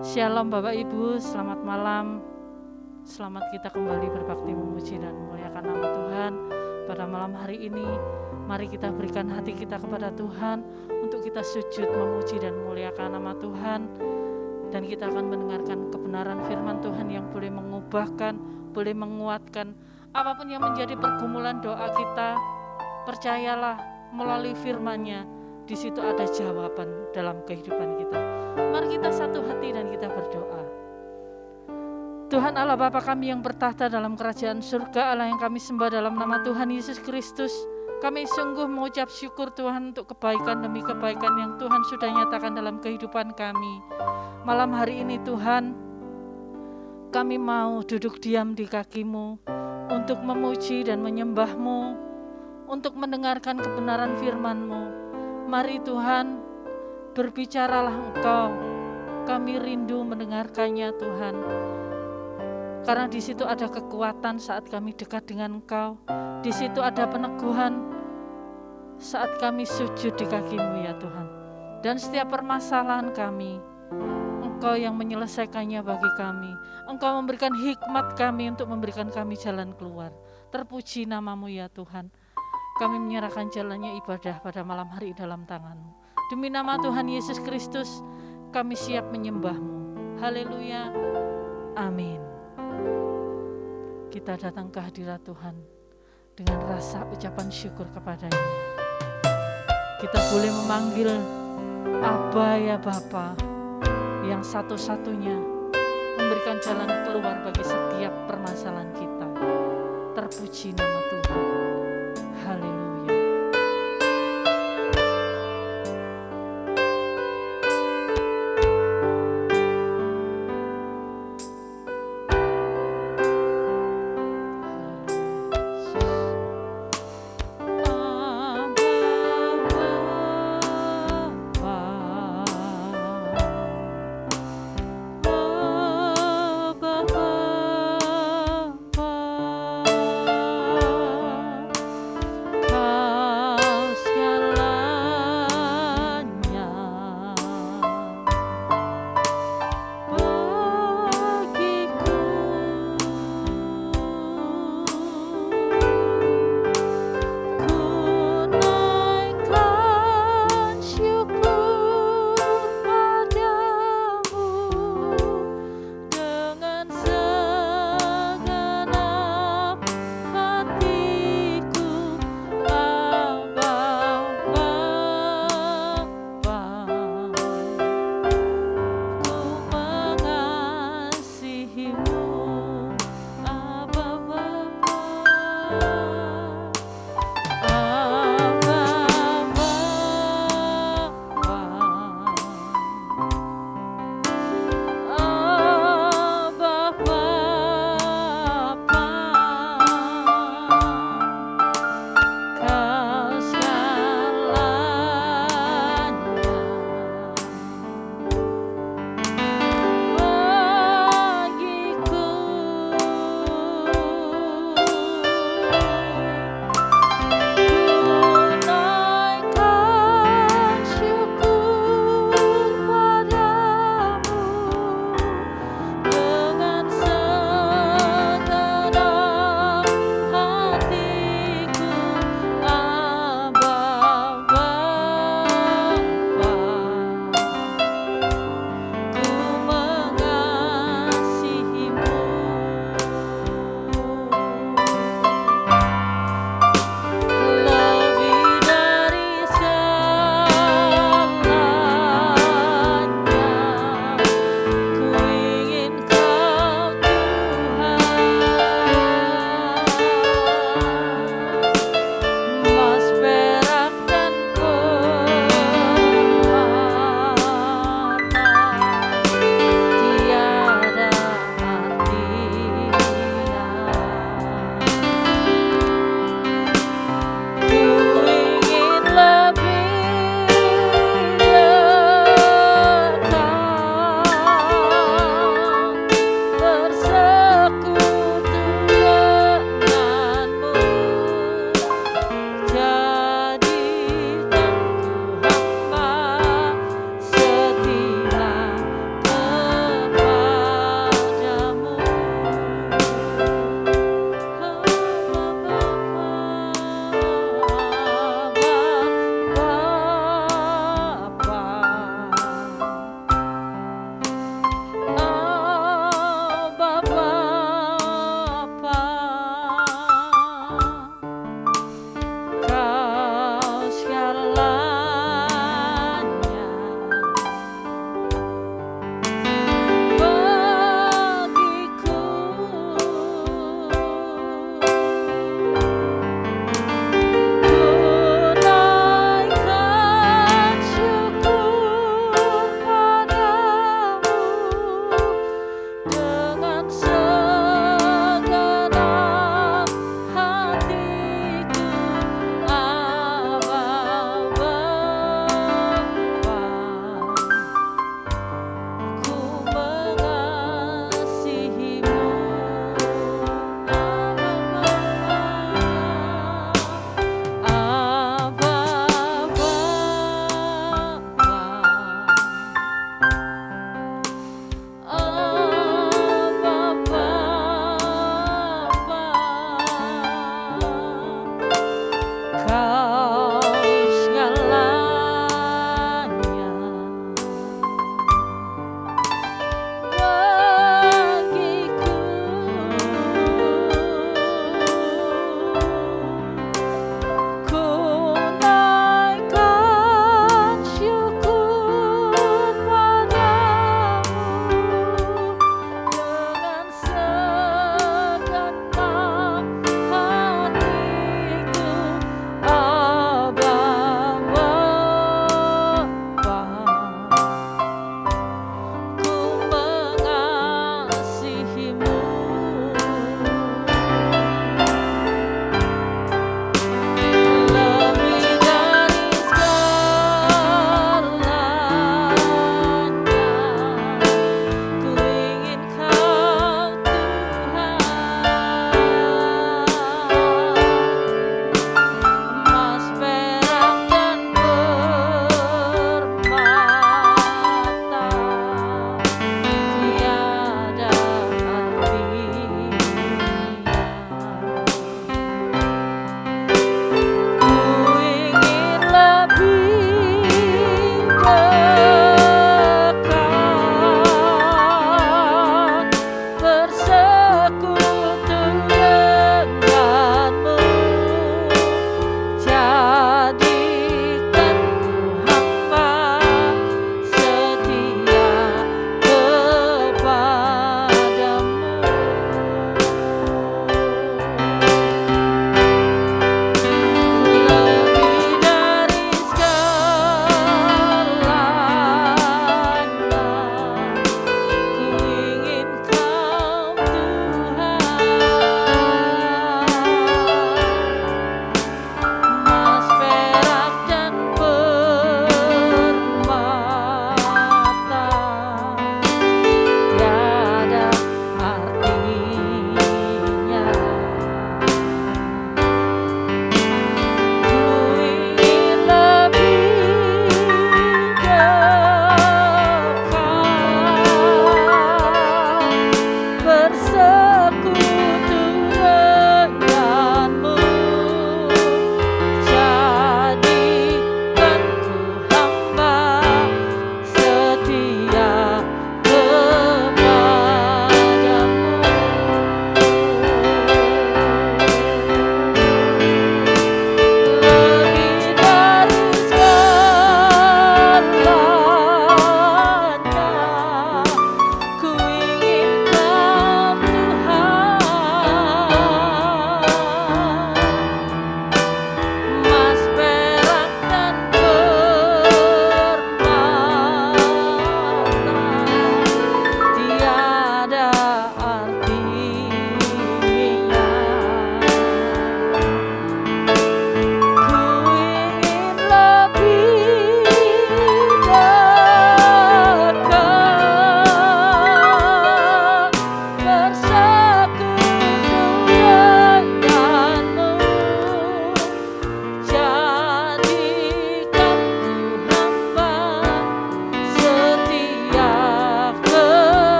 Shalom Bapak Ibu, selamat malam. Selamat kita kembali berbakti memuji dan memuliakan nama Tuhan. Pada malam hari ini, mari kita berikan hati kita kepada Tuhan untuk kita sujud memuji dan memuliakan nama Tuhan. Dan kita akan mendengarkan kebenaran firman Tuhan yang boleh mengubahkan, boleh menguatkan apapun yang menjadi pergumulan doa kita. Percayalah, melalui firman-Nya, di situ ada jawaban dalam kehidupan kita. Mari kita satu hati dan kita berdoa. Tuhan Allah Bapa kami yang bertahta dalam kerajaan surga, Allah yang kami sembah dalam nama Tuhan Yesus Kristus, kami sungguh mengucap syukur Tuhan untuk kebaikan demi kebaikan yang Tuhan sudah nyatakan dalam kehidupan kami. Malam hari ini Tuhan, kami mau duduk diam di kaki-Mu untuk memuji dan menyembah-Mu, untuk mendengarkan kebenaran firman-Mu. Mari Tuhan, berbicaralah Engkau, kami rindu mendengarkannya Tuhan. Karena di situ ada kekuatan saat kami dekat dengan Engkau. Di situ ada peneguhan saat kami sujud di kaki-Mu ya Tuhan. Dan setiap permasalahan kami, Engkau yang menyelesaikannya bagi kami. Engkau memberikan hikmat kami untuk memberikan kami jalan keluar. Terpuji nama-Mu ya Tuhan. Kami menyerahkan jalannya ibadah pada malam hari dalam tangan-Mu. Demi nama Tuhan Yesus Kristus, kami siap menyembah-Mu. Haleluya. Amin. Kita datang ke hadirat Tuhan dengan rasa ucapan syukur kepada-Nya. Kita boleh memanggil Aba ya Bapa, yang satu-satunya memberikan jalan keluar bagi setiap permasalahan kita. Terpuji nama Tuhan. Haleluya.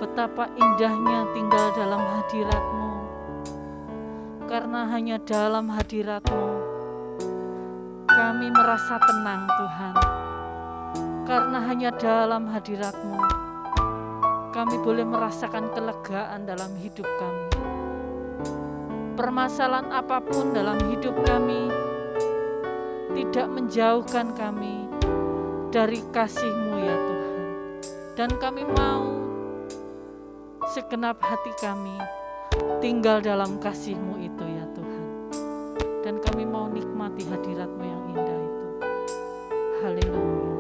betapa indahnya tinggal dalam hadirat-Mu. Karena hanya dalam hadirat-Mu kami merasa tenang Tuhan. Karena hanya dalam hadirat-Mu kami boleh merasakan kelegaan dalam hidup kami. Permasalahan apapun dalam hidup kami tidak menjauhkan kami dari kasih-Mu ya Tuhan. Dan kami mau segenap hati kami tinggal dalam kasih-Mu itu ya Tuhan. Dan kami mau nikmati hadirat-Mu yang indah itu. Haleluya.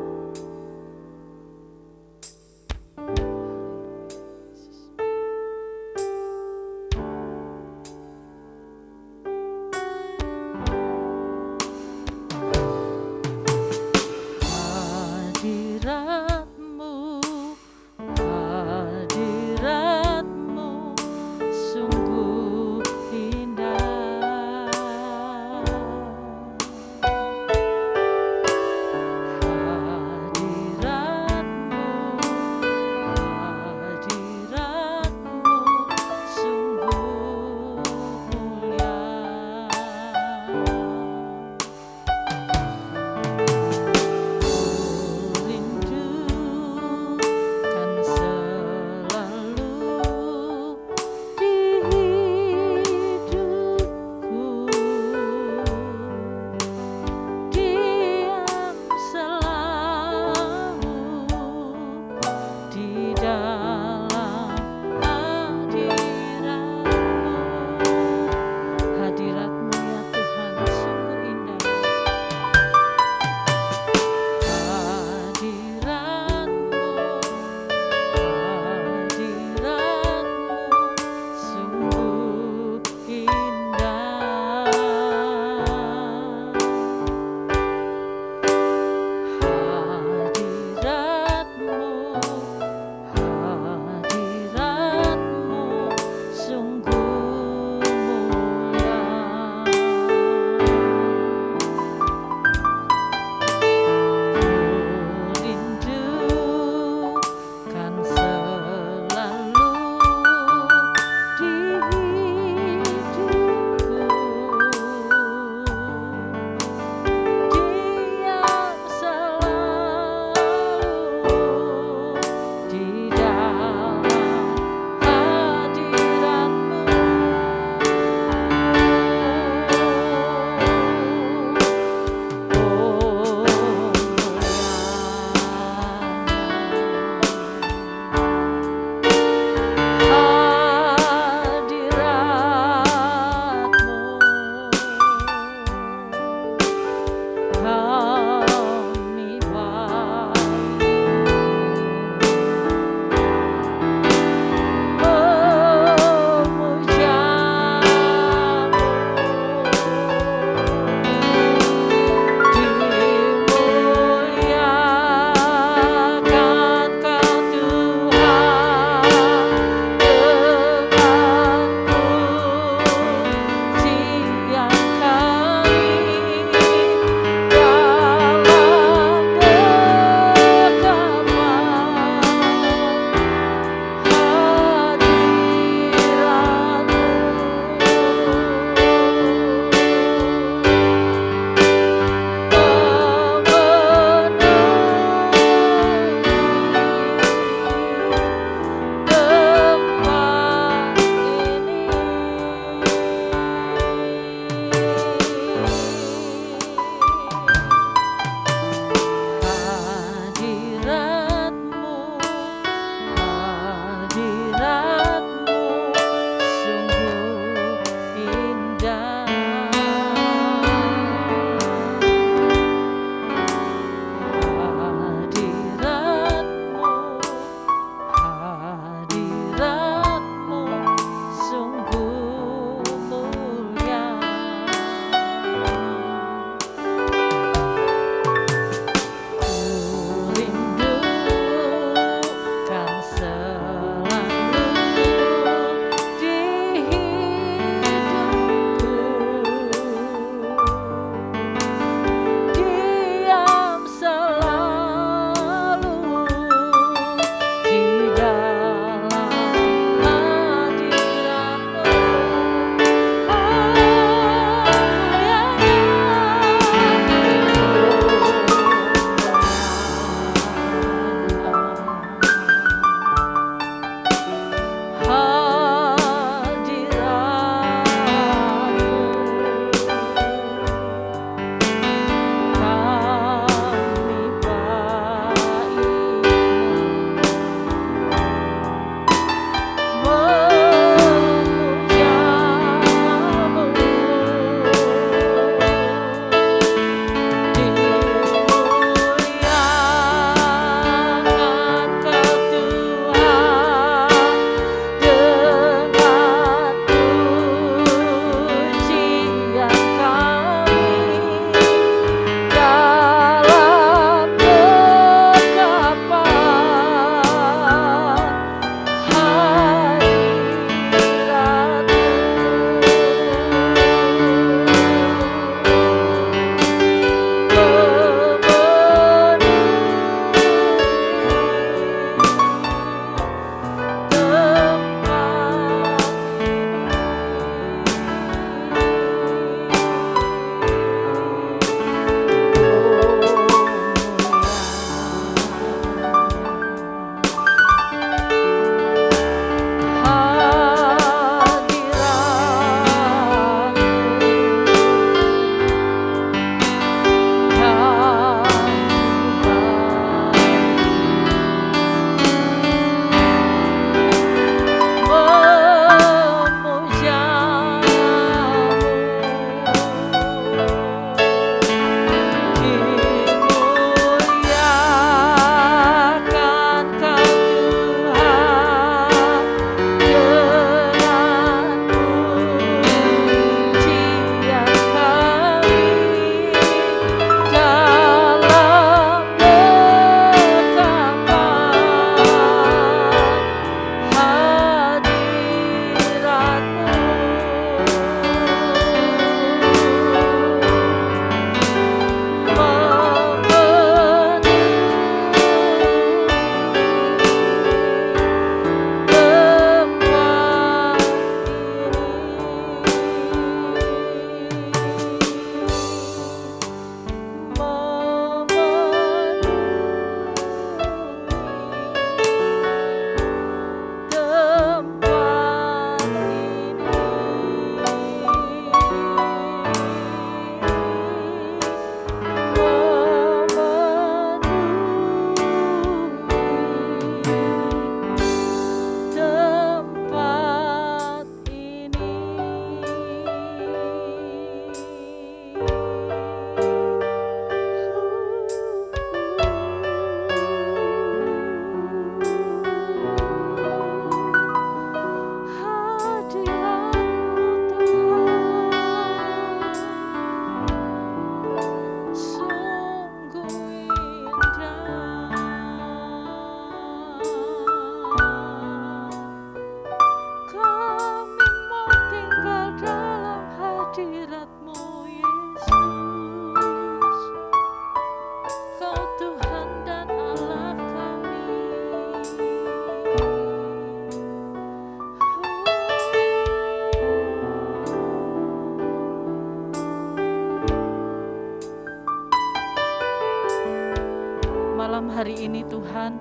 Tuhan.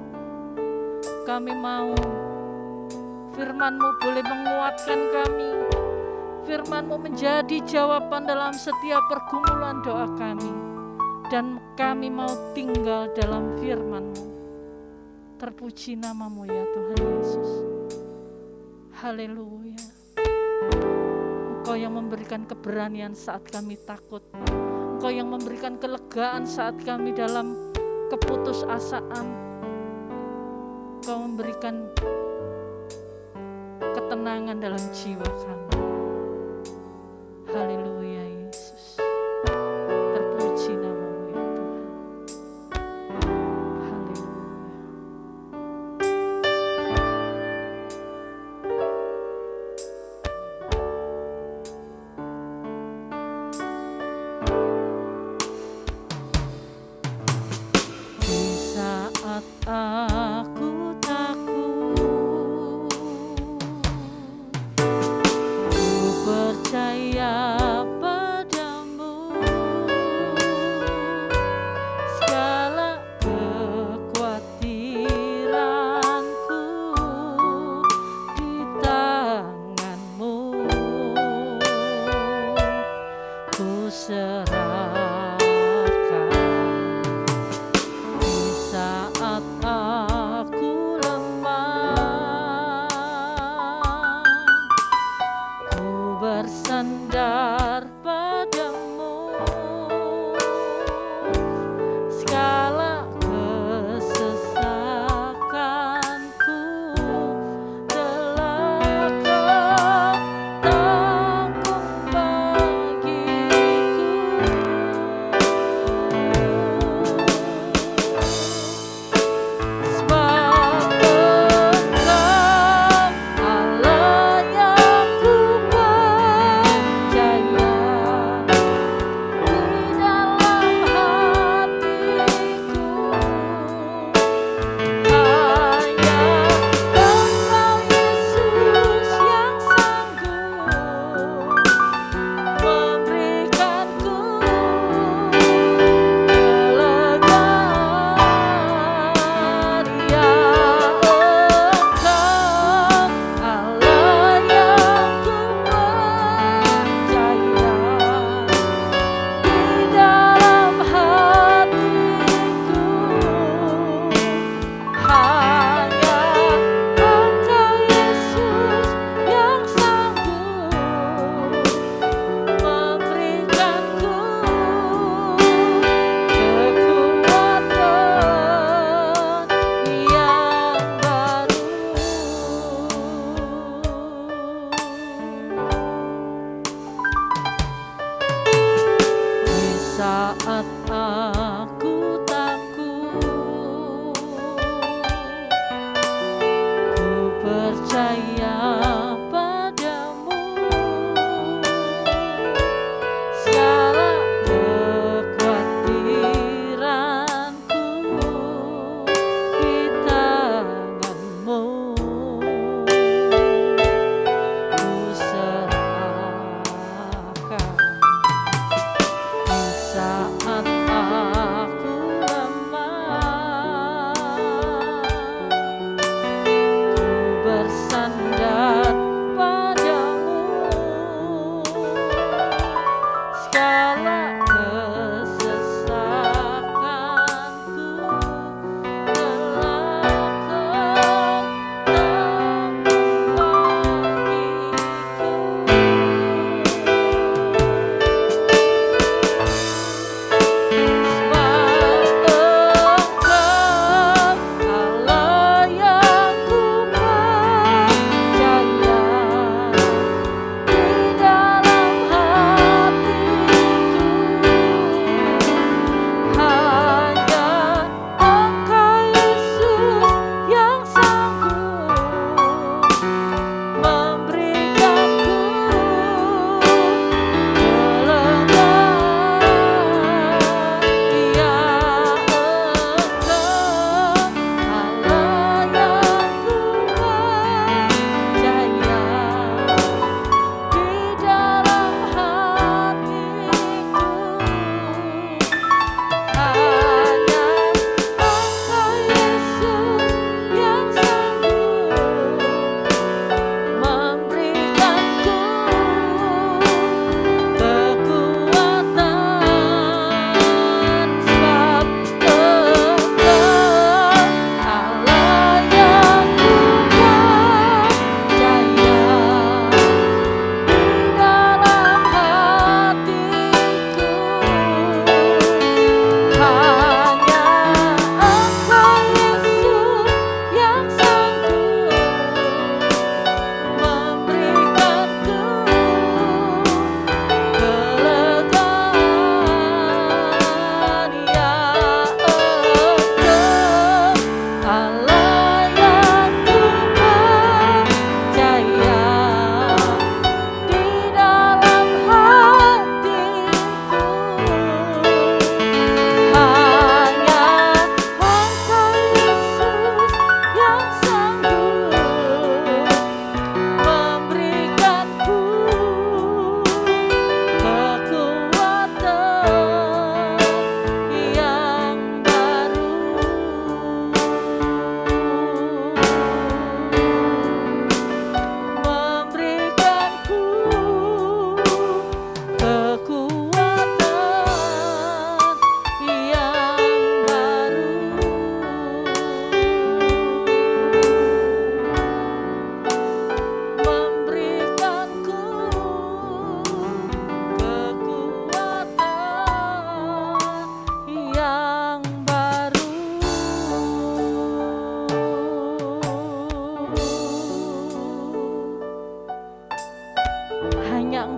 Kami mau firman-Mu boleh menguatkan kami. Firman-Mu menjadi jawaban dalam setiap pergumulan doa kami. Dan kami mau tinggal dalam firman-Mu. Terpuji nama-Mu ya Tuhan Yesus. Haleluya. Engkau yang memberikan keberanian saat kami takut. Engkau yang memberikan kelegaan saat kami dalam keputusasaan. Engkau memberikan ketenangan dalam jiwa kami. Haleluya Yesus. Terpuji nama-Mu ya Tuhan. Haleluya. Di saat aku takut,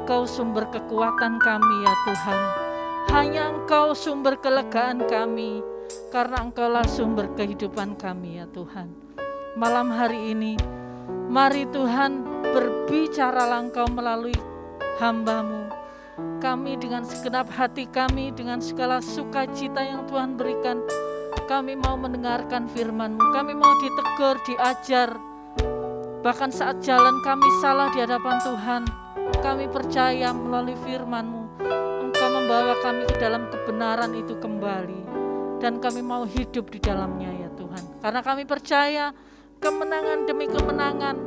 Engkau sumber kekuatan kami ya Tuhan. Hanya Engkau sumber kelegaan kami, karena Engkaulah sumber kehidupan kami ya Tuhan. Malam hari ini, mari Tuhan berbicaralah Engkau melalui hamba-Mu. Kami dengan segenap hati kami, dengan segala sukacita yang Tuhan berikan, kami mau mendengarkan firman-Mu. Kami mau ditegur, diajar. Bahkan saat jalan kami salah di hadapan Tuhan, kami percaya melalui firman-Mu, Engkau membawa kami ke dalam kebenaran itu kembali. Dan kami mau hidup di dalamnya ya Tuhan. Karena kami percaya kemenangan demi kemenangan,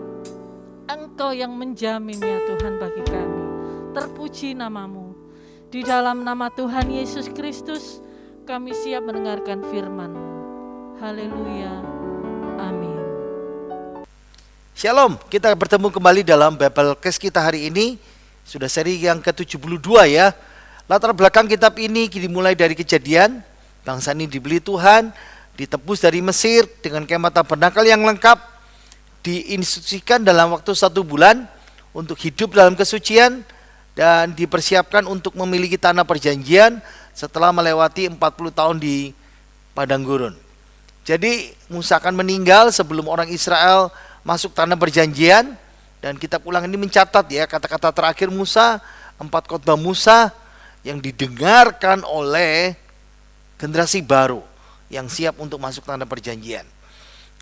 Engkau yang menjamin ya Tuhan bagi kami. Terpuji nama-Mu. Di dalam nama Tuhan Yesus Kristus, kami siap mendengarkan firman-Mu. Haleluya. Amin. Shalom, kita bertemu kembali dalam Bible Cast kita hari ini. Sudah seri yang ke-72 ya. Latar belakang kitab ini dimulai dari Kejadian. Bangsa ini dibeli Tuhan, ditebus dari Mesir dengan kemah tabernakel yang lengkap, diinstruksikan dalam waktu 1 bulan untuk hidup dalam kesucian, dan dipersiapkan untuk memiliki tanah perjanjian setelah melewati 40 tahun di padang gurun. Jadi Musa akan meninggal sebelum orang Israel masuk tanah perjanjian, dan kitab Ulangan ini mencatat ya kata-kata terakhir Musa, 4 khotbah Musa yang didengarkan oleh generasi baru yang siap untuk masuk tanah perjanjian.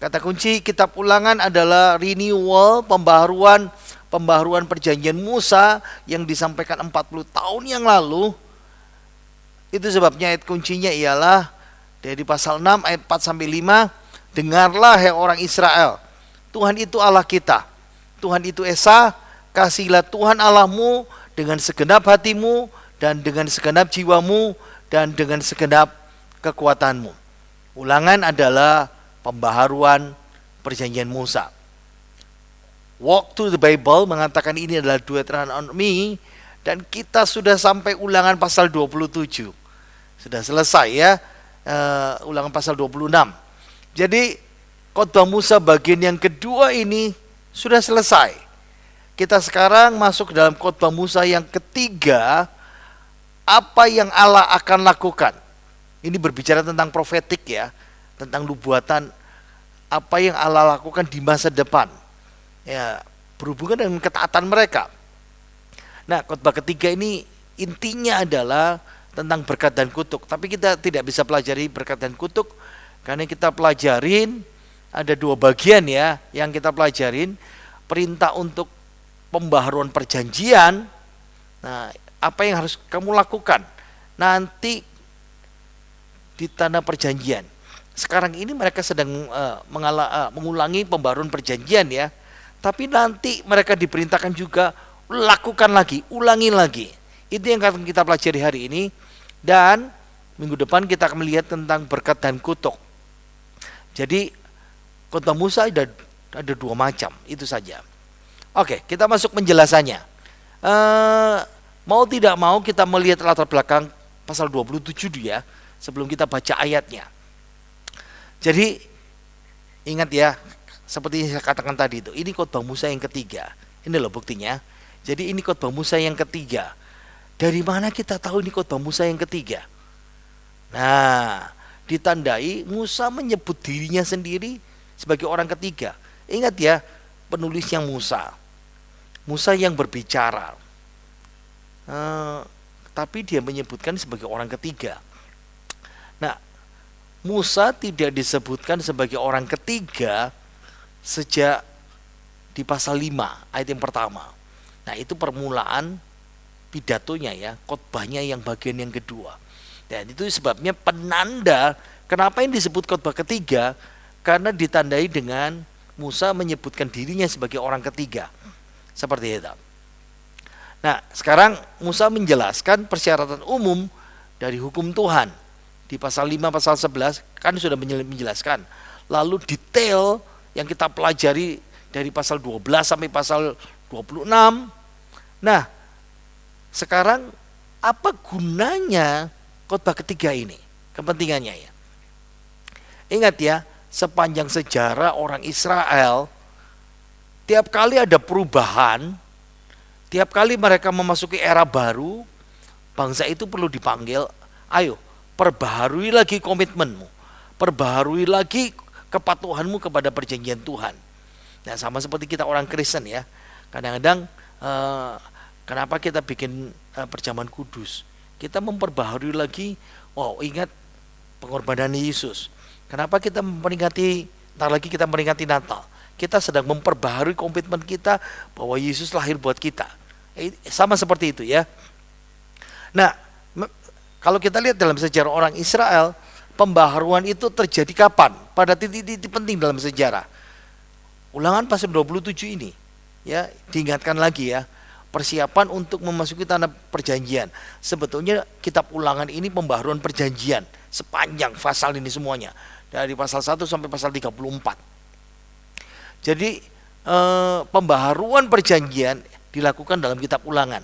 Kata kunci kitab Ulangan adalah renewal, pembaharuan perjanjian Musa yang disampaikan 40 tahun yang lalu. Itu sebabnya ayat kuncinya ialah dari pasal 6 ayat 4 sampai 5, dengarlah hai orang Israel, Tuhan itu Allah kita, Tuhan itu Esa, kasihilah Tuhan Allahmu dengan segenap hatimu dan dengan segenap jiwamu dan dengan segenap kekuatanmu. Ulangan adalah pembaharuan perjanjian Musa. Walk to the Bible mengatakan ini adalah Deuteronomy, dan kita sudah sampai Ulangan pasal 27. Sudah selesai ya, Ulangan pasal 26. Jadi khotbah Musa bagian yang kedua ini sudah selesai. Kita sekarang masuk dalam khotbah Musa yang ketiga, apa yang Allah akan lakukan. Ini berbicara tentang profetik ya, tentang nubuatan, apa yang Allah lakukan di masa depan. Ya, berhubungan dengan ketaatan mereka. Nah, khotbah ketiga ini intinya adalah tentang berkat dan kutuk. Tapi kita tidak bisa pelajari berkat dan kutuk karena kita pelajarin ada 2 bagian ya yang kita pelajarin. Perintah untuk pembaharuan perjanjian. Nah, apa yang harus kamu lakukan nanti di tanah perjanjian. Sekarang ini mereka sedang mengulangi pembaharuan perjanjian ya. Tapi nanti mereka diperintahkan juga lakukan lagi, ulangi lagi. Itu yang akan kita pelajari hari ini. Dan minggu depan kita akan melihat tentang berkat dan kutuk. Jadi khotbah Musa ada 2 macam, itu saja. Oke, kita masuk penjelasannya. Mau tidak mau kita melihat latar belakang pasal 27 ya, sebelum kita baca ayatnya. Jadi ingat ya, seperti yang saya katakan tadi itu, ini khotbah Musa yang ketiga. Ini loh buktinya. Jadi ini khotbah Musa yang ketiga. Dari mana kita tahu ini khotbah Musa yang ketiga? Nah, ditandai Musa menyebut dirinya sendiri sebagai orang ketiga. Ingat ya, penulisnya Musa. Musa yang berbicara. Tapi dia menyebutkan sebagai orang ketiga. Nah, Musa tidak disebutkan sebagai orang ketiga sejak di pasal 5 ayat yang pertama. Nah, itu permulaan pidatonya ya, khotbahnya yang bagian yang kedua. Dan itu sebabnya penanda kenapa yang disebut khotbah ketiga, karena ditandai dengan Musa menyebutkan dirinya sebagai orang ketiga. Seperti itu. Nah, sekarang Musa menjelaskan persyaratan umum dari hukum Tuhan. Di pasal 5, pasal 11 kan sudah menjelaskan. Lalu detail yang kita pelajari dari pasal 12 sampai pasal 26. Nah, sekarang apa gunanya khotbah ketiga ini? Kepentingannya ya. Ingat ya, sepanjang sejarah orang Israel, tiap kali ada perubahan, Tiap kali mereka memasuki era baru, bangsa itu perlu dipanggil, ayo perbaharui lagi komitmenmu, perbaharui lagi kepatuhanmu kepada perjanjian Tuhan. Nah, sama seperti kita orang Kristen ya, kadang-kadang kenapa kita bikin perjamuan kudus, kita memperbaharui lagi, ingat pengorbanan Yesus. Kenapa kita memperingati, ntar lagi kita memperingati Natal, kita sedang memperbaharui komitmen kita bahwa Yesus lahir buat kita. Sama seperti itu ya. Nah, kalau kita lihat dalam sejarah orang Israel, pembaharuan itu terjadi kapan? Pada titik-titik penting dalam sejarah. Ulangan pasal 27 ini ya, diingatkan lagi ya, persiapan untuk memasuki tanah perjanjian. Sebetulnya kitab Ulangan ini pembaharuan perjanjian sepanjang pasal ini semuanya, dari pasal 1 sampai pasal 34. Jadi pembaharuan perjanjian dilakukan dalam kitab Ulangan.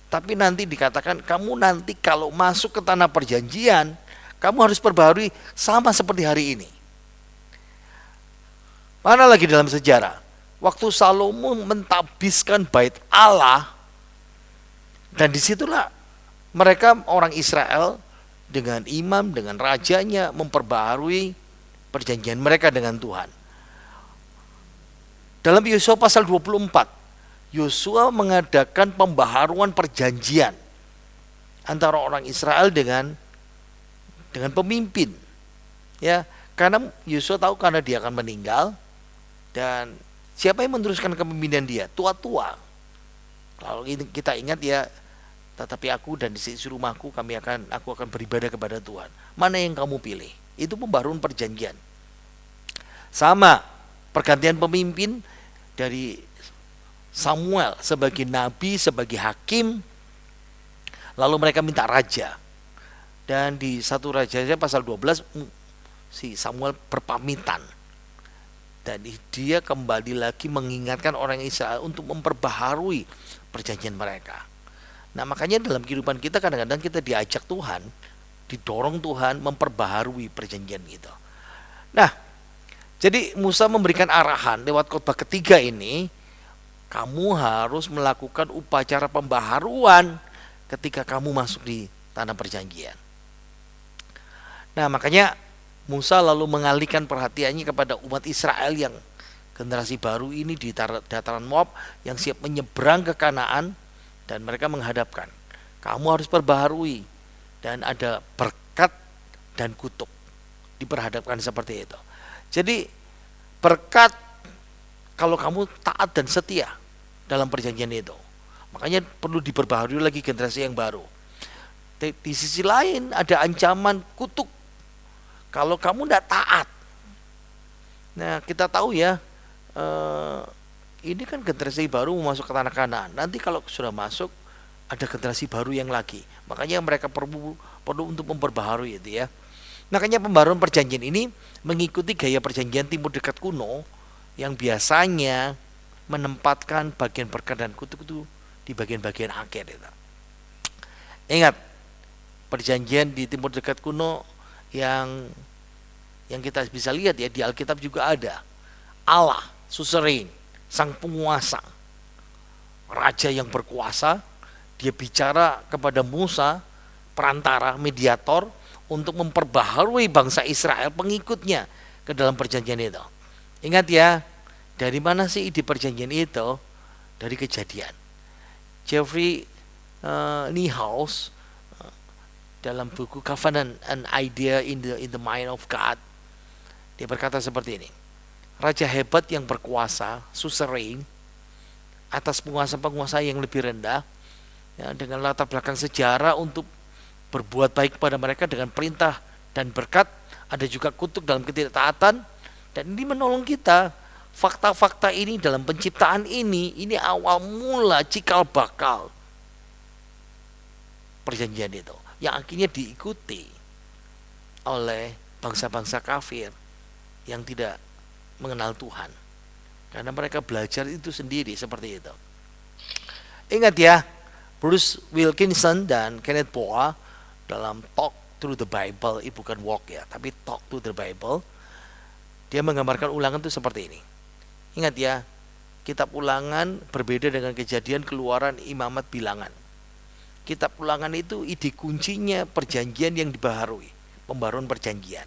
Tapi nanti dikatakan, kamu nanti kalau masuk ke tanah perjanjian, kamu harus perbaharui sama seperti hari ini. Mana lagi dalam sejarah, waktu Salomo mentabiskan bait Allah, dan disitulah mereka orang Israel dengan imam, dengan rajanya memperbaharui perjanjian mereka dengan Tuhan. Dalam Yosua pasal 24, Yosua mengadakan pembaharuan perjanjian antara orang Israel dengan pemimpin. Ya, karena Yosua tahu karena dia akan meninggal, dan siapa yang meneruskan kepemimpinan dia? Tua-tua. Kalau kita ingat ya, tetapi aku dan di sisi rumahku aku akan beribadah kepada Tuhan. Mana yang kamu pilih? Itu pembaharuan perjanjian. Sama pergantian pemimpin dari Samuel sebagai nabi, sebagai hakim, lalu mereka minta raja. Dan di 1 Raja pasal 12 si Samuel berpamitan, dan dia kembali lagi mengingatkan orang Israel untuk memperbaharui perjanjian mereka. Nah, makanya dalam kehidupan kita kadang-kadang kita diajak Tuhan, didorong Tuhan memperbaharui perjanjian itu. Nah, jadi Musa memberikan arahan lewat khotbah ketiga ini, kamu harus melakukan upacara pembaharuan ketika kamu masuk di tanah perjanjian. Nah, makanya Musa lalu mengalihkan perhatiannya kepada umat Israel yang generasi baru ini di dataran Moab yang siap menyeberang ke Kanaan, dan mereka menghadapkan, kamu harus perbaharui, dan ada berkat dan kutuk diperhadapkan seperti itu. Jadi berkat kalau kamu taat dan setia dalam perjanjian itu, makanya perlu diperbaharui lagi generasi yang baru. Di sisi lain ada ancaman kutuk kalau kamu tidak taat. Nah, kita tahu ya, ini kan generasi baru masuk ke tanah Kanaan. Nanti kalau sudah masuk, ada generasi baru yang lagi. Makanya mereka perlu untuk memperbaharui itu ya. Makanya pembaharuan perjanjian ini mengikuti gaya perjanjian Timur Dekat kuno yang biasanya menempatkan bagian berkat dan kutuk itu di bagian-bagian akhir itu. Ingat, perjanjian di Timur Dekat kuno yang kita bisa lihat ya, di Alkitab juga ada Allah suzerain, sang penguasa, raja yang berkuasa. Dia bicara kepada Musa, perantara, mediator, untuk memperbaharui bangsa Israel, pengikutnya, ke dalam perjanjian itu. Ingat ya, dari mana sih ide perjanjian itu? Dari Kejadian. Jeffrey Niehaus dalam buku Covenant, An Idea in the Mind of God, dia berkata seperti ini, raja hebat yang berkuasa, suzerain, atas penguasa-penguasa yang lebih rendah, ya, dengan latar belakang sejarah untuk berbuat baik kepada mereka dengan perintah dan berkat. Ada juga kutuk dalam ketidaktaatan, dan ini menolong kita. Fakta-fakta ini dalam penciptaan ini awal mula cikal bakal perjanjian itu, yang akhirnya diikuti oleh bangsa-bangsa kafir yang tidak mengenal Tuhan, karena mereka belajar itu sendiri seperti itu. Ingat ya, Bruce Wilkinson dan Kenneth Boa dalam Talk Through the Bible, bukan walk ya, tapi Talk Through the Bible, dia menggambarkan Ulangan itu seperti ini. Ingat ya, Kitab Ulangan berbeda dengan Kejadian, Keluaran, Imamat, Bilangan. Kitab Ulangan itu ide kuncinya perjanjian yang dibaharui, pembaruan perjanjian.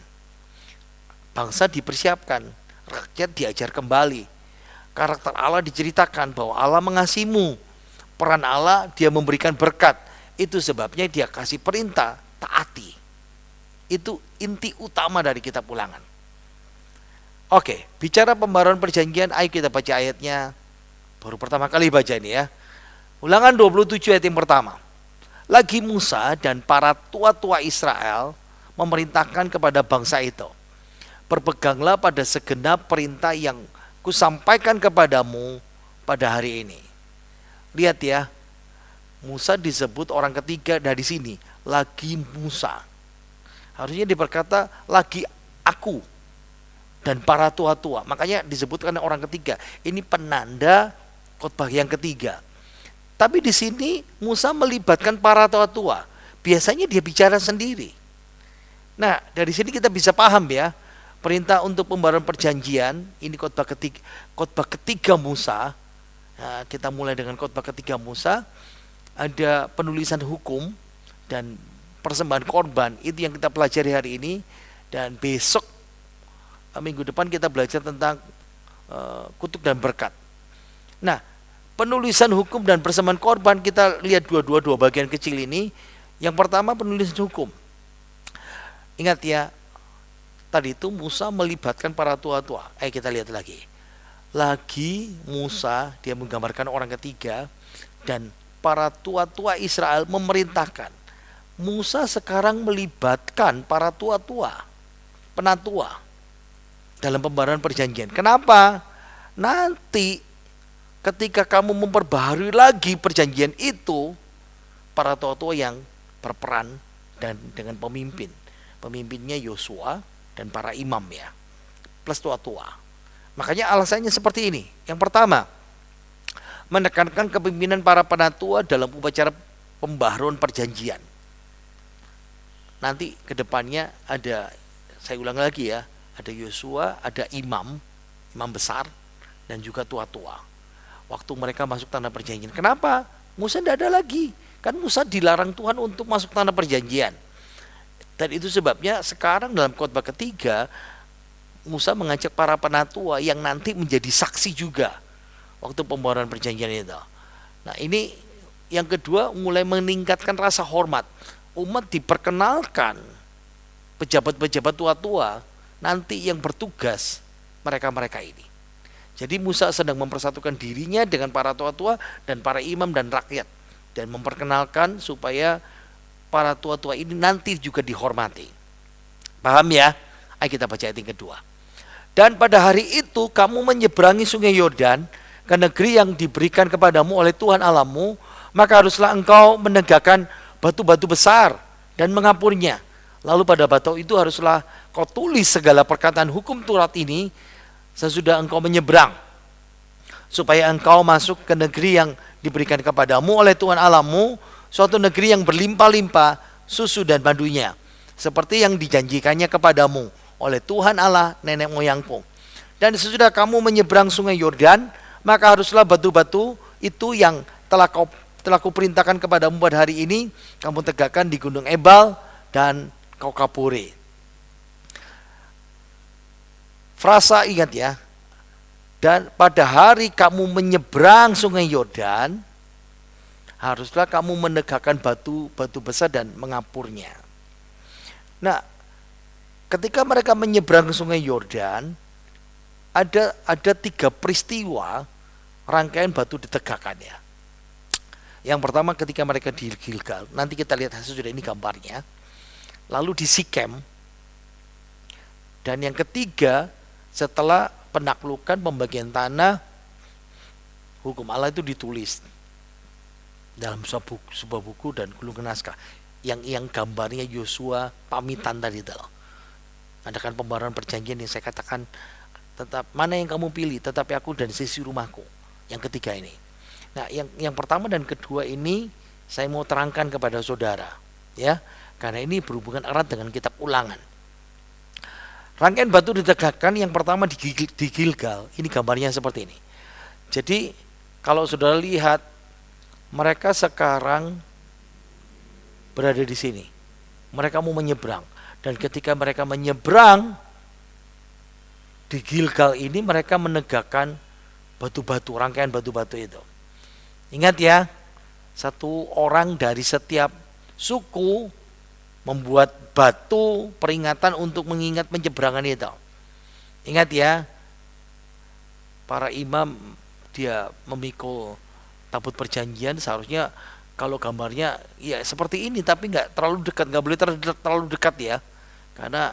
Bangsa dipersiapkan, rakyat diajar kembali. Karakter Allah diceritakan bahwa Allah mengasihimu. Peran Allah, dia memberikan berkat. Itu sebabnya dia kasih perintah, taati. Itu inti utama dari Kitab Ulangan. Oke, bicara pembaruan perjanjian, ayo kita baca ayatnya. Baru pertama kali baca ini ya. Ulangan 27 ayat yang pertama. Lagi Musa dan para tua-tua Israel memerintahkan kepada bangsa itu, berpeganglah pada segenap perintah yang kusampaikan kepadamu pada hari ini. Lihat ya, Musa disebut orang ketiga dari sini, lagi Musa. Harusnya diberkata lagi aku dan para tua-tua. Makanya disebutkan orang ketiga. Ini penanda khotbah yang ketiga. Tapi di sini Musa melibatkan para tua-tua. Biasanya dia bicara sendiri. Nah, dari sini kita bisa paham ya, perintah untuk pembaruan perjanjian, ini khotbah ketiga Musa. Nah, kita mulai dengan khotbah ketiga Musa. Ada penulisan hukum dan persembahan korban, itu yang kita pelajari hari ini. Dan besok minggu depan kita belajar tentang kutuk dan berkat. Nah, penulisan hukum dan persembahan korban, kita lihat dua bagian kecil ini. Yang pertama penulisan hukum. Ingat ya, tadi itu Musa melibatkan para tua-tua. Kita lihat lagi. Lagi Musa, dia menggambarkan orang ketiga, dan para tua-tua Israel memerintahkan. Musa sekarang melibatkan para tua-tua, penatua dalam pembaruan perjanjian. Kenapa? Nanti ketika kamu memperbaharui lagi perjanjian itu, para tua-tua yang berperan dan dengan pemimpin. Pemimpinnya Yosua dan para imam ya, plus tua-tua. Makanya alasannya seperti ini. Yang pertama, menekankan kepemimpinan para penatua dalam upacara pembaharuan perjanjian. Nanti ke depannya ada, saya ulang lagi ya, ada Yosua, ada imam besar, dan juga tua-tua. Waktu mereka masuk tanah perjanjian. Kenapa? Musa tidak ada lagi. Kan Musa dilarang Tuhan untuk masuk tanah perjanjian. Dan itu sebabnya sekarang dalam khotbah ketiga, Musa mengajak para penatua yang nanti menjadi saksi juga waktu pembaruan perjanjian itu. Nah, ini yang kedua, mulai meningkatkan rasa hormat. Umat diperkenalkan pejabat-pejabat tua-tua nanti yang bertugas, mereka-mereka ini. Jadi Musa sedang mempersatukan dirinya dengan para tua-tua dan para imam dan rakyat, dan memperkenalkan supaya para tua-tua ini nanti juga dihormati. Paham ya? Ayo kita baca ayat yang kedua. Dan pada hari itu kamu menyeberangi sungai Yordan ke negeri yang diberikan kepadamu oleh Tuhan Allahmu, maka haruslah engkau menegakkan batu-batu besar dan mengampurnya. Lalu pada batu itu haruslah kau tulis segala perkataan hukum Taurat ini sesudah engkau menyeberang, supaya engkau masuk ke negeri yang diberikan kepadamu oleh Tuhan Allahmu, suatu negeri yang berlimpah-limpah susu dan madunya, seperti yang dijanjikannya kepadamu oleh Tuhan Allah nenek moyangku. Dan sesudah kamu menyeberang sungai Yordan, maka haruslah batu-batu itu yang telah kuperintahkan kepadamu pada hari ini, kamu tegakkan di gunung Ebal dan kau kapuri. Frasa ingat ya. Dan pada hari kamu menyeberang sungai Yordan, haruslah kamu menegakkan batu besar dan mengapurnya. Nah, ketika mereka menyeberang sungai Yordan, ada 3 peristiwa rangkaian batu ditegakkan ya. Yang pertama ketika mereka di Gilgal, nanti kita lihat hasil sudah ini gambarnya. Lalu di Sikem. Dan yang ketiga, setelah penaklukan pembagian tanah, hukum Allah itu ditulis dalam sebuah buku dan gulungan naskah. Yang gambarnya Yosua pamitan tadi itu. Adakan pembaruan perjanjian yang saya katakan, tetap mana yang kamu pilih, tetapi aku dan sisi rumahku. Yang ketiga ini. Nah, yang pertama dan kedua ini saya mau terangkan kepada saudara, ya, karena ini berhubungan erat dengan kitab Ulangan. Rangkaian batu ditegakkan, yang pertama di Gilgal. Ini gambarnya seperti ini. Jadi kalau saudara lihat, mereka sekarang berada di sini. Mereka mau menyeberang. Dan ketika mereka menyeberang, di Gilgal ini mereka menegakkan batu-batu, rangkaian batu-batu itu. Ingat ya, satu orang dari setiap suku membuat batu peringatan untuk mengingat penyeberangan itu. Ingat ya, para imam dia memikul tabut perjanjian, seharusnya kalau gambarnya ya seperti ini, tapi nggak terlalu dekat, nggak boleh terlalu dekat ya, karena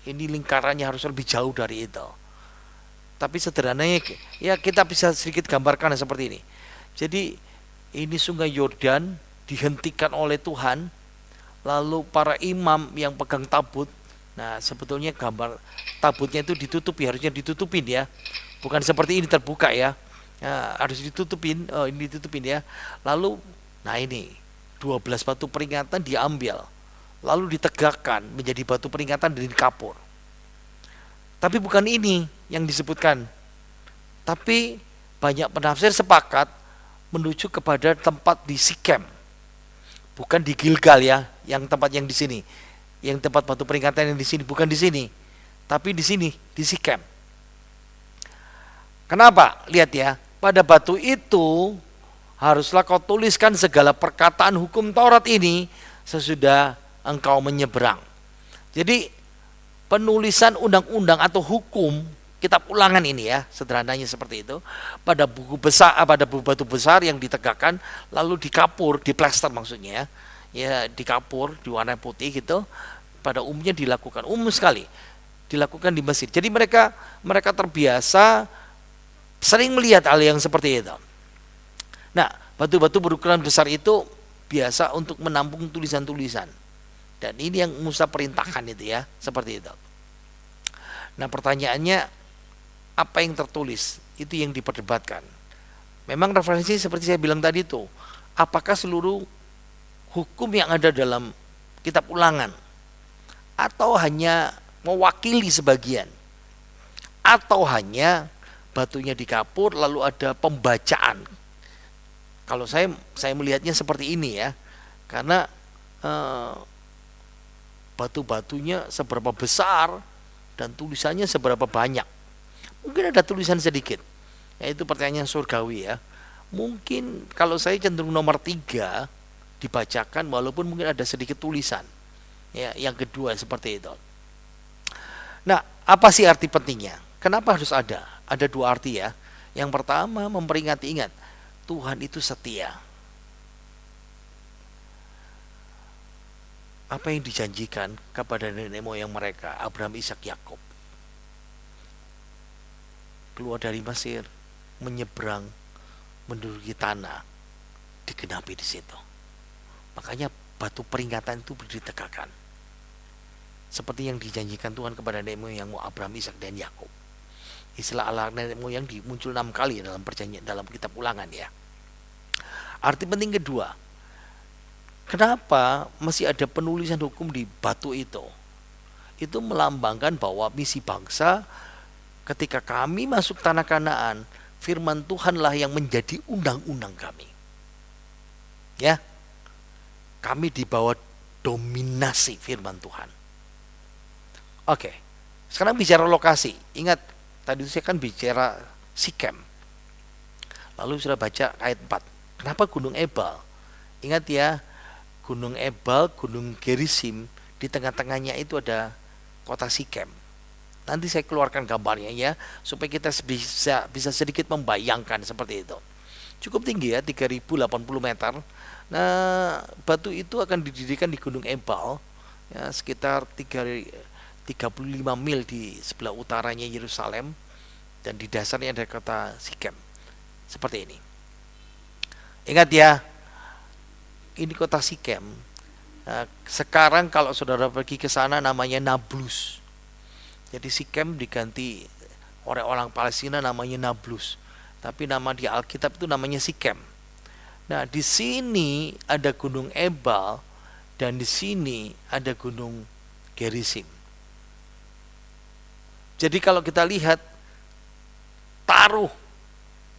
ini lingkarannya harus lebih jauh dari itu. Tapi sederhananya ya kita bisa sedikit gambarkan seperti ini. Jadi ini sungai Yordan dihentikan oleh Tuhan, lalu para imam yang pegang tabut, nah sebetulnya gambar tabutnya itu ditutupi, harusnya ditutupin ya, bukan seperti ini terbuka ya, nah, harus ditutupin, ini ditutupin ya. Lalu nah ini 12 batu peringatan diambil, lalu ditegakkan menjadi batu peringatan dan dikapur. Tapi bukan ini yang disebutkan, tapi banyak penafsir sepakat menuju kepada tempat di Sikem, bukan di Gilgal ya, yang tempat yang di sini, yang tempat batu peringatan yang di sini, bukan di sini, tapi di sini di Sikem. Kenapa? Lihat ya, pada batu itu haruslah kau tuliskan segala perkataan hukum Taurat ini sesudah engkau menyeberang. Jadi penulisan undang-undang atau hukum kitab Ulangan ini ya, sederhananya seperti itu, pada buku besar, pada buku batu besar yang ditegakkan, lalu dikapur, diplester maksudnya ya, dikapur diwarnai putih gitu. Pada umumnya dilakukan, umum sekali dilakukan di Mesir. Jadi mereka terbiasa sering melihat hal yang seperti itu. Nah, batu-batu berukuran besar itu biasa untuk menampung tulisan-tulisan, dan ini yang Musa perintahkan itu ya, seperti itu. Nah pertanyaannya, apa yang tertulis? Itu yang diperdebatkan. Memang referensi seperti saya bilang tadi itu, apakah seluruh hukum yang ada dalam kitab Ulangan, atau hanya mewakili sebagian, atau hanya batunya dikapur lalu ada pembacaan. Kalau saya melihatnya seperti ini ya, karena batu-batunya seberapa besar dan tulisannya seberapa banyak. Mungkin ada tulisan sedikit, yaitu pertanyaan surgawi ya. Mungkin kalau saya cenderung nomor 3 dibacakan, walaupun mungkin ada sedikit tulisan ya, yang kedua seperti itu. Nah, apa sih arti pentingnya? Kenapa harus ada? Ada 2 arti ya. Yang pertama, memperingati, ingat, Tuhan itu setia. Apa yang dijanjikan kepada nenek moyang mereka, Abraham, Ishak, Yakub, keluar dari Mesir, menyeberang, menduduki tanah, digenapi di situ. Makanya batu peringatan itu ditegakkan, seperti yang dijanjikan Tuhan kepada nenek moyang Abraham, Ishak, dan Yakub. Istilah Allah nenek moyang muncul 6 kali dalam perjanjian, dalam kitab Ulangan ya. Arti penting kedua, kenapa masih ada penulisan hukum di batu itu? Itu melambangkan bahwa misi bangsa, ketika kami masuk tanah Kanaan, firman Tuhanlah yang menjadi undang-undang kami. Ya. Kami di bawah dominasi firman Tuhan. Oke. Sekarang bicara lokasi. Ingat, tadi saya kan bicara Sikem. Lalu sudah baca ayat 4. Kenapa Gunung Ebal? Ingat ya, Gunung Ebal, Gunung Gerisim, di tengah-tengahnya itu ada kota Sikem. Nanti saya keluarkan gambarnya ya, supaya kita bisa sedikit membayangkan seperti itu. Cukup tinggi ya, 3080 meter. Nah, batu itu akan didirikan di Gunung Ebal ya, sekitar 35 mil di sebelah utaranya Yerusalem, dan di dasarnya ada kota Sikem. Seperti ini. Ingat ya, ini kota Sikem. Nah, sekarang kalau saudara pergi ke sana namanya Nablus. Jadi Sikem diganti oleh orang Palestina namanya Nablus. Tapi nama di Alkitab itu namanya Sikem. Nah, di sini ada Gunung Ebal dan di sini ada Gunung Gerisim. Jadi kalau kita lihat taruh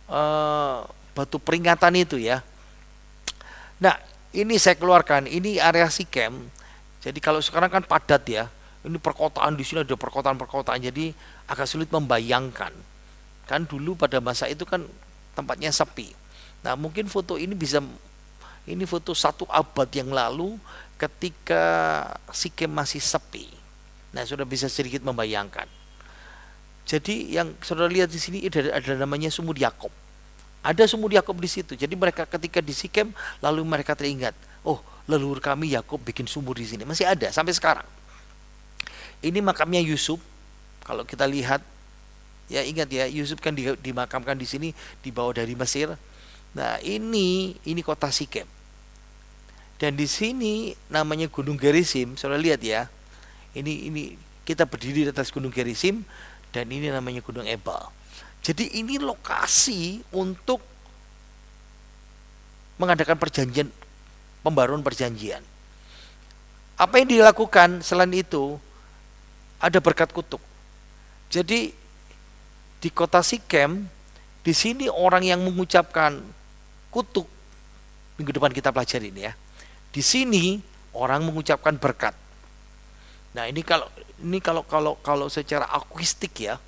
eh, batu peringatan itu ya. Nah, ini saya keluarkan, ini area Sikem. Jadi kalau sekarang kan padat ya. Ini perkotaan, di sini ada perkotaan-perkotaan, jadi agak sulit membayangkan. Kan dulu pada masa itu kan tempatnya sepi. Nah, mungkin foto ini bisa, ini foto 1 abad yang lalu ketika Sikem masih sepi. Nah, sudah bisa sedikit membayangkan. Jadi yang saudara lihat di sini ada namanya sumur Yakob. Ada sumur Yakob di situ. Jadi mereka ketika di Sikem lalu mereka teringat, oh leluhur kami Yakob bikin sumur di sini. Masih ada sampai sekarang. Ini makamnya Yusuf. Kalau kita lihat, ya ingat ya, Yusuf kan dimakamkan di sini, dibawa dari Mesir. Nah ini kota Sikem. Dan di sini namanya Gunung Gerizim. Saudara lihat ya. Ini kita berdiri di atas Gunung Gerizim dan ini namanya Gunung Ebal. Jadi ini lokasi untuk mengadakan perjanjian, pembaruan perjanjian. Apa yang dilakukan selain itu? Ada berkat kutuk. Jadi di kota Sikem, di sini orang yang mengucapkan kutuk, minggu depan kita pelajari ini ya. Di sini orang mengucapkan berkat. Nah ini kalau secara akustik ya,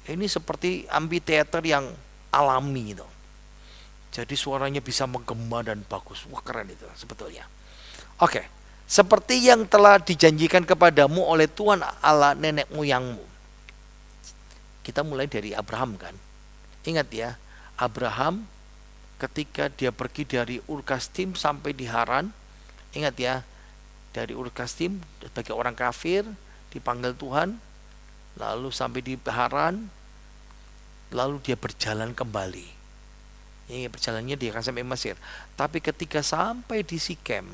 ini seperti amphitheater yang alami itu. Jadi suaranya bisa menggema dan bagus. Wah keren itu sebetulnya. Oke. Seperti yang telah dijanjikan kepadamu oleh Tuhan Allah nenek moyangmu. Kita mulai dari Abraham kan. Ingat ya, Abraham ketika dia pergi dari Ur Kasdim sampai di Haran. Ingat ya, dari Ur Kasdim sebagai orang kafir dipanggil Tuhan, lalu sampai di Haran, lalu dia berjalan kembali. Ini perjalanannya dia akan sampai Mesir. Tapi ketika sampai di Sikem,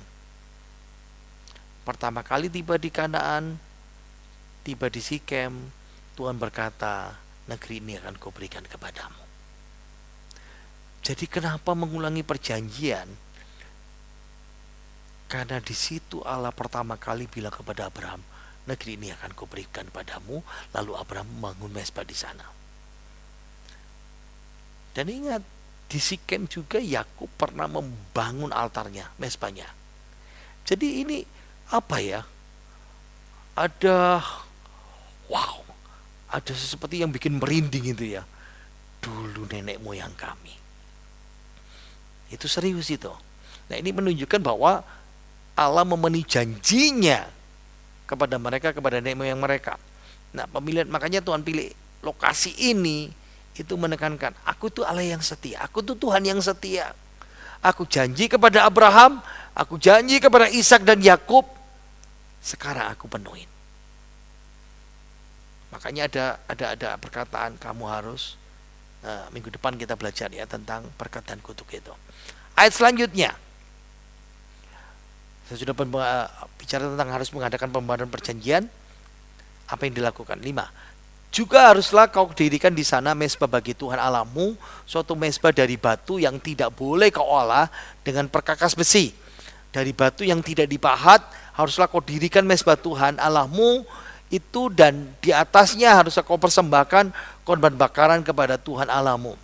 pertama kali tiba di Kanaan, tiba di Sikem, Tuhan berkata, negeri ini akan kuberikan kepadamu. Jadi kenapa mengulangi perjanjian? Karena di situ Allah pertama kali bilang kepada Abraham, negeri ini akan kuberikan padamu. Lalu Abraham membangun mezbah di sana. Dan ingat, di Sikem juga Yakub pernah membangun altarnya, mezbahnya. Jadi ini apa ya? Ada sesuatu yang bikin merinding itu ya. Dulu nenek moyang kami. Itu serius itu. Nah ini menunjukkan bahwa Allah memenuhi janjinya kepada mereka, kepada nenek moyang mereka. Nah pemilihan, makanya Tuhan pilih lokasi ini, itu menekankan, aku tuh Allah yang setia, aku tuh Tuhan yang setia. Aku janji kepada Abraham, aku janji kepada Ishak dan Yakub, sekarang aku penuhin. Makanya ada perkataan, kamu harus, minggu depan kita belajar ya tentang berkat dan kutuk itu. Ayat selanjutnya, saya sudah bicara tentang harus mengadakan pembaruan perjanjian. Apa yang dilakukan? 5. Juga haruslah kau dirikan di sana mezbah bagi Tuhan Allahmu, suatu mezbah dari batu yang tidak boleh kau olah dengan perkakas besi. Dari batu yang tidak dipahat, haruslah kau dirikan mezbah Tuhan Allahmu itu, dan di atasnya haruslah kau persembahkan korban bakaran kepada Tuhan Allahmu.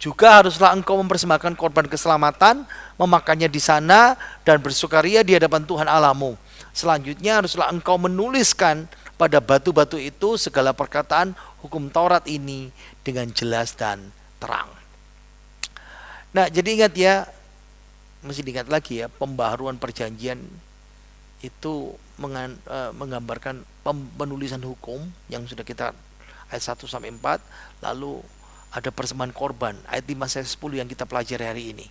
Juga haruslah engkau mempersembahkan korban keselamatan, memakannya di sana dan bersukaria di hadapan Tuhan Allahmu. Selanjutnya haruslah engkau menuliskan pada batu-batu itu segala perkataan hukum Taurat ini dengan jelas dan terang. Nah, jadi ingat ya, mesti diingat lagi ya, pembaharuan perjanjian itu menggambarkan penulisan hukum yang sudah kita ayat 1 sampai 4, lalu ada persembahan korban ayat 5 sampai 10 yang kita pelajari hari ini.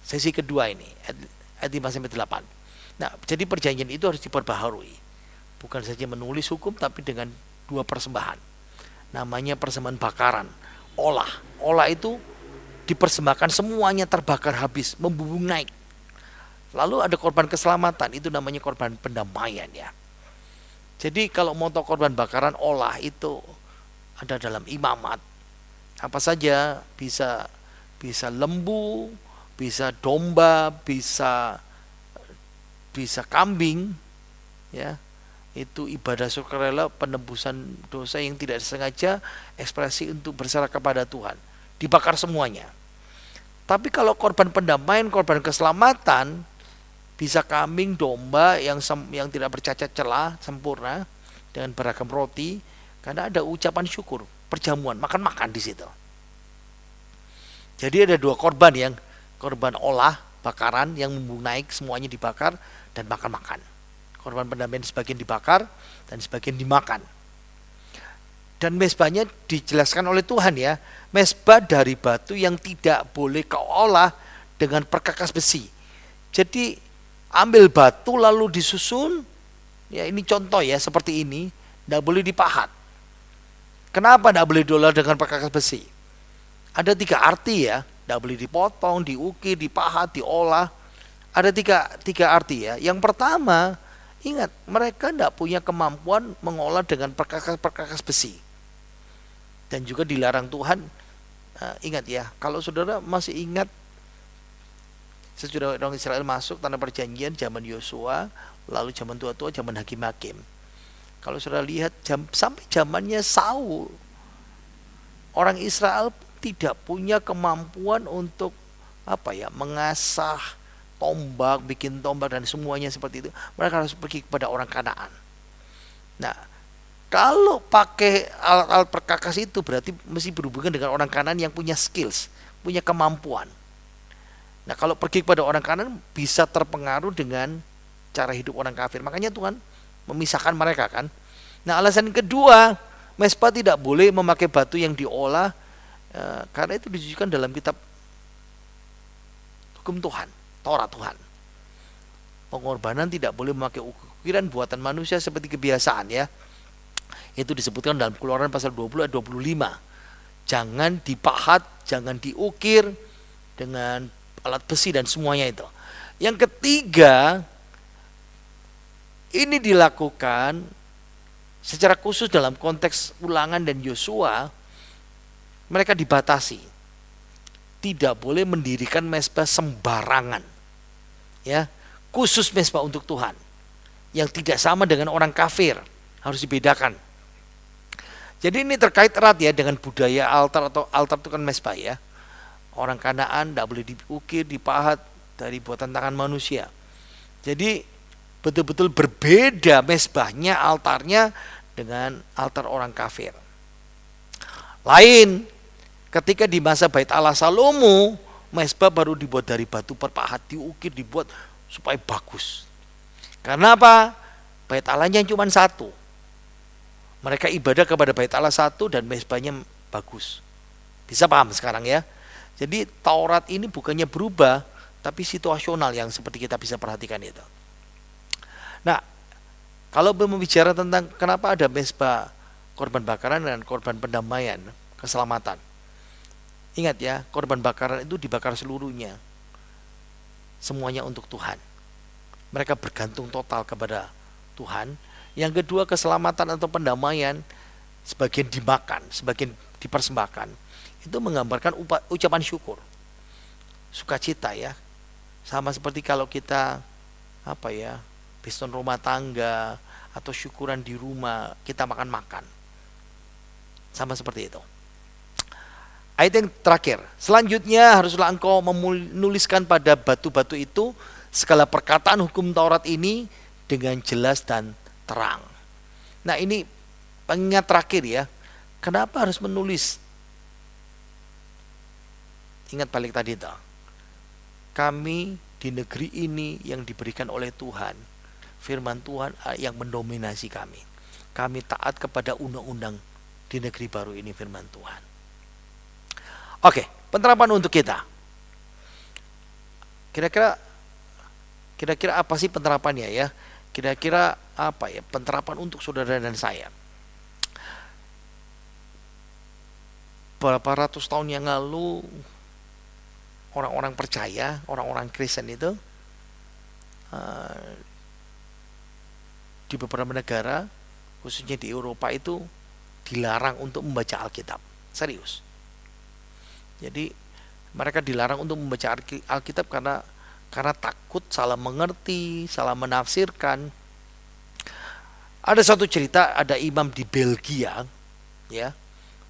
Sesi kedua ini ayat 5 sampai 8. Nah, jadi perjanjian itu harus diperbaharui. Bukan saja menulis hukum, tapi dengan 2 persembahan. Namanya persembahan bakaran, olah itu dipersembahkan semuanya terbakar habis, membumbung naik. Lalu ada korban keselamatan, itu namanya korban pendamaian ya. Jadi kalau mau tahu korban bakaran olah itu ada dalam imamat. Apa saja, bisa lembu, bisa domba, bisa kambing ya. Itu ibadah sukarela, penebusan dosa yang tidak sengaja, ekspresi untuk berserah kepada Tuhan. dibakar semuanya. Tapi kalau korban pendamaian, korban keselamatan, bisa kambing, domba yang tidak bercacat celah, sempurna, dengan beragam roti, karena ada ucapan syukur, perjamuan, makan-makan di situ. Jadi ada dua korban, yang korban olah, bakaran, yang mumbung naik semuanya dibakar dan makan-makan. Korban pendamaian sebagian dibakar dan sebagian dimakan. Dan mezbahnya dijelaskan oleh Tuhan ya, mezbah dari batu yang tidak boleh kau olah dengan perkakas besi. Jadi ambil batu lalu disusun, ya ini contoh ya seperti ini, tidak boleh dipahat. Kenapa tidak boleh diolah dengan perkakas besi? Ada 3 arti ya, tidak boleh dipotong, diukir, dipahat, diolah. Ada tiga arti ya. Yang pertama, ingat mereka tidak punya kemampuan mengolah dengan perkakas besi. Dan juga dilarang Tuhan. Ingat ya, kalau saudara masih ingat sesudah orang Israel masuk tanah perjanjian zaman Yosua, lalu zaman tua-tua, zaman hakim-hakim. Kalau saudara lihat sampai zamannya Saul, orang Israel tidak punya kemampuan untuk mengasah tombak, bikin tombak dan semuanya seperti itu. Mereka harus pergi kepada orang Kanaan. Nah, kalau pakai alat-alat perkakas itu berarti mesti berhubungan dengan orang Kanaan yang punya skills, punya kemampuan. Nah, kalau pergi kepada orang Kanaan bisa terpengaruh dengan cara hidup orang kafir. Makanya Tuhan memisahkan mereka kan. Nah, alasan kedua, mezbah tidak boleh memakai batu yang diolah karena itu ditujukan dalam kitab hukum Tuhan, Taurat Tuhan. Pengorbanan tidak boleh memakai ukiran buatan manusia seperti kebiasaan ya. Itu disebutkan dalam Keluaran pasal 20 ayat 25. Jangan dipahat, jangan diukir dengan alat besi dan semuanya itu. Yang ketiga, ini dilakukan secara khusus dalam konteks Ulangan dan Yosua. Mereka dibatasi. Tidak boleh mendirikan mezbah sembarangan. Ya, khusus mezbah untuk Tuhan. Yang tidak sama dengan orang kafir, harus dibedakan. Jadi ini terkait erat ya dengan budaya altar, atau altar itu kan mezbah ya. Orang Kanaan tidak boleh diukir, dipahat dari buatan tangan manusia. Jadi betul-betul berbeda mezbahnya, altarnya dengan altar orang kafir. Lain ketika di masa Bait Allah Salomo, mezbah baru dibuat dari batu perpahat, diukir, dibuat supaya bagus. Karena apa? Bait Allahnya cuma satu. Mereka ibadah kepada Bait Allah satu dan mezbahnya bagus. Bisa paham sekarang ya? Jadi Taurat ini bukannya berubah, tapi situasional yang seperti kita bisa perhatikan itu. Nah, kalau berbicara tentang kenapa ada mezbah korban bakaran dan korban pendamaian, keselamatan. Ingat ya, korban bakaran itu dibakar seluruhnya. Semuanya untuk Tuhan. Mereka bergantung total kepada Tuhan. Yang kedua, keselamatan atau pendamaian, sebagian dimakan, sebagian dipersembahkan. Itu menggambarkan ucapan syukur, sukacita ya. Sama seperti kalau kita piston rumah tangga atau syukuran di rumah, kita makan-makan. Sama seperti itu. Ayat yang terakhir, selanjutnya haruslah engkau menuliskan pada batu-batu itu segala perkataan hukum Taurat ini dengan jelas dan terang. Nah, ini pengingat terakhir ya. Kenapa harus menulis? Ingat balik tadi itu. Kami di negeri ini yang diberikan oleh Tuhan, firman Tuhan yang mendominasi kami. Kami taat kepada undang-undang di negeri baru ini, firman Tuhan. Oke, penerapan untuk kita. Kira-kira apa sih penerapannya ya? Kira-kira apa ya penerapan untuk saudara dan saya? Berapa ratus tahun yang lalu orang-orang percaya, orang-orang Kristen itu di beberapa negara, khususnya di Eropa itu dilarang untuk membaca Alkitab. Serius. Jadi mereka dilarang untuk membaca Alkitab karena takut salah mengerti, salah menafsirkan. Ada satu cerita, ada imam di Belgia ya,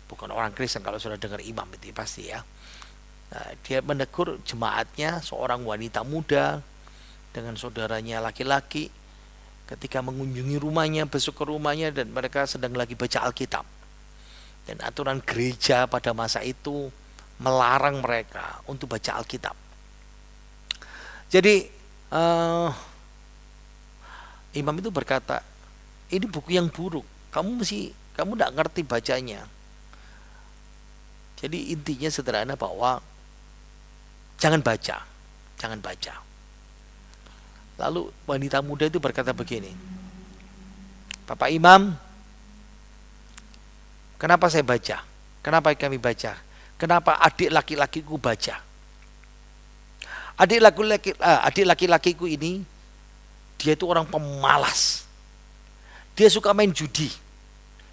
bukan orang Kristen kalau sudah dengar imam itu pasti ya. Nah, dia menegur jemaatnya, seorang wanita muda dengan saudaranya laki-laki ketika mengunjungi rumahnya, besok ke rumahnya, dan mereka sedang lagi baca Alkitab. Dan aturan gereja pada masa itu melarang mereka untuk baca Alkitab. Jadi imam itu berkata, ini buku yang buruk, kamu tidak ngerti bacanya. Jadi intinya sederhana bahwa jangan baca. Lalu wanita muda itu berkata begini, Bapak Imam, kenapa saya baca? Kenapa kami baca? Kenapa adik laki-lakiku baca? Adik laki-lakiku ini, dia itu orang pemalas. Dia suka main judi.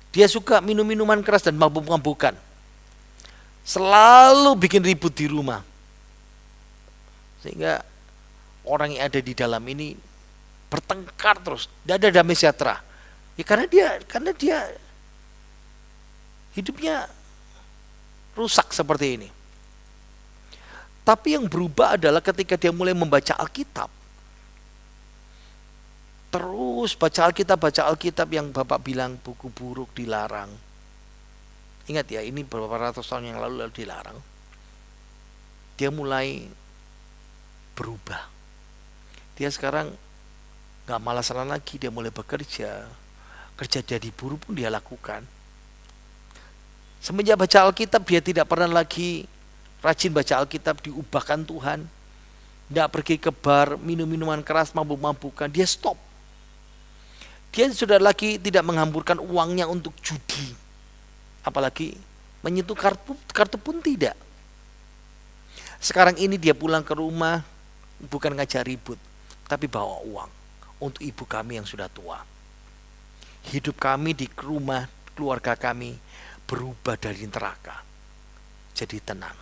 Dia suka minum minuman keras dan mabuk-mabukan. Selalu bikin ribut di rumah. Sehingga orang yang ada di dalam ini bertengkar terus, tidak ada damai sejahtera. Ya karena dia hidupnya rusak seperti ini. Tapi yang berubah adalah ketika dia mulai membaca Alkitab. Terus baca Alkitab yang Bapak bilang buku buruk dilarang. Ingat ya, ini beberapa ratus tahun yang lalu dilarang. Dia mulai berubah. Dia sekarang gak malas-malasan lagi, dia mulai bekerja. Kerja jadi buruh pun dia lakukan. Semenjak baca Alkitab, dia tidak pernah lagi rajin baca Alkitab, diubahkan Tuhan. Tidak pergi ke bar, minum minuman keras, mabuk-mabukan. Dia stop. Dia sudah lagi tidak menghamburkan uangnya untuk judi. Apalagi menyentuh kartu pun tidak. Sekarang ini dia pulang ke rumah, bukan ngajak ribut, tapi bawa uang untuk ibu kami yang sudah tua. Hidup kami di rumah keluarga kami berubah dari neraka jadi tenang.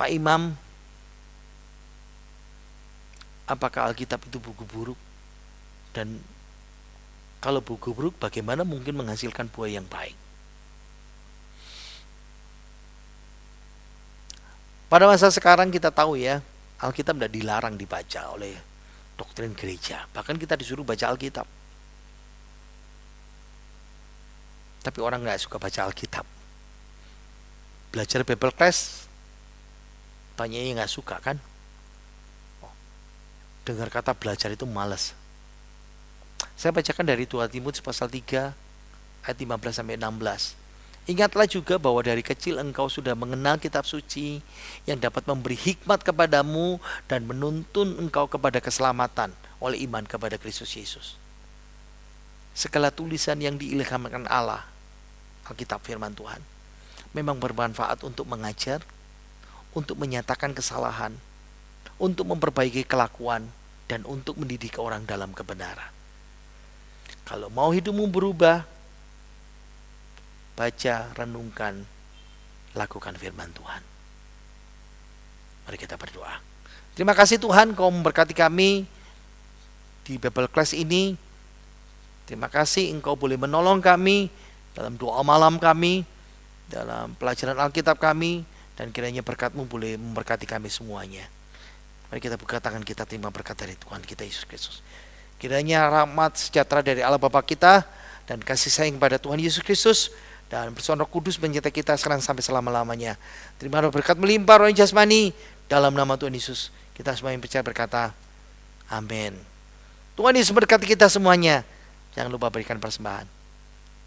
Pak Imam, apakah Alkitab itu buku buruk? Dan kalau buku buruk, bagaimana mungkin menghasilkan buah yang baik? Pada masa sekarang kita tahu ya, Alkitab tidak dilarang dibaca oleh doktrin gereja. Bahkan kita disuruh baca Alkitab. Tapi orang nggak suka baca Alkitab. Belajar Bible class, banyak yang nggak suka kan? Dengar kata belajar itu malas. Saya bacakan dari 2 Timotius pasal 3 ayat 15 sampai 16. Ingatlah juga bahwa dari kecil engkau sudah mengenal kitab suci yang dapat memberi hikmat kepadamu dan menuntun engkau kepada keselamatan oleh iman kepada Kristus Yesus. Segala tulisan yang diilhamkan Allah, Alkitab firman Tuhan, memang bermanfaat untuk mengajar, untuk menyatakan kesalahan, untuk memperbaiki kelakuan, dan untuk mendidik orang dalam kebenaran. Kalau mau hidupmu berubah, baca, renungkan, lakukan firman Tuhan. Mari kita berdoa. Terima kasih Tuhan, Kau memberkati kami di Bible Class ini. Terima kasih Engkau boleh menolong kami dalam doa malam kami, dalam pelajaran Alkitab kami, dan kiranya berkat-Mu boleh memberkati kami semuanya. Mari kita buka tangan kita, terima berkat dari Tuhan kita Yesus Kristus. Kiranya rahmat sejahtera dari Allah Bapa kita dan kasih sayang kepada Tuhan Yesus Kristus dan bersama Roh Kudus menyertai kita sekarang sampai selama-lamanya. Terima berkat melimpah roh jasmani dalam nama Tuhan Yesus. Kita semua yang percaya berkata, amin. Tuhan Yesus berkati kita semuanya. Jangan lupa berikan persembahan.